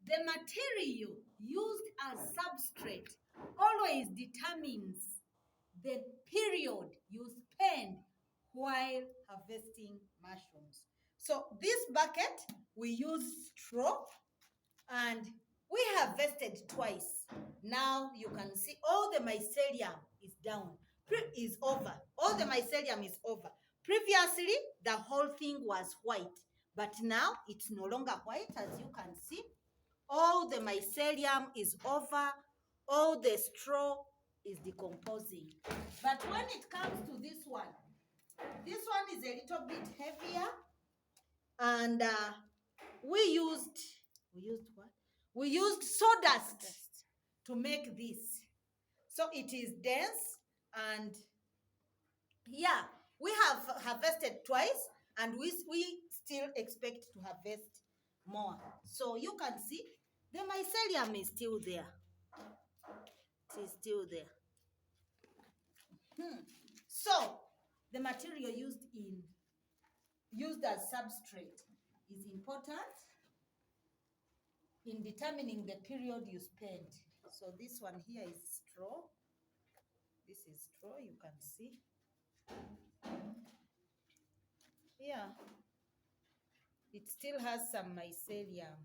the material used as substrate always determines the period you spend while harvesting mushrooms. So this bucket, we use straw, and we harvested twice. Now you can see all the mycelium is down, is over. All the mycelium is over. Previously, the whole thing was white, but now it's no longer white, as you can see. All the mycelium is over, all the straw is decomposing. But when it comes to this one is a little bit heavier, and we used what? We used sawdust to make this. So it is dense, and yeah, we have harvested twice, and we still expect to harvest more. So you can see the mycelium is still there. It is still there. So the material used as substrate is important in determining the period you spend. So this one here is straw. This is straw, you can see. Yeah, it still has some mycelium.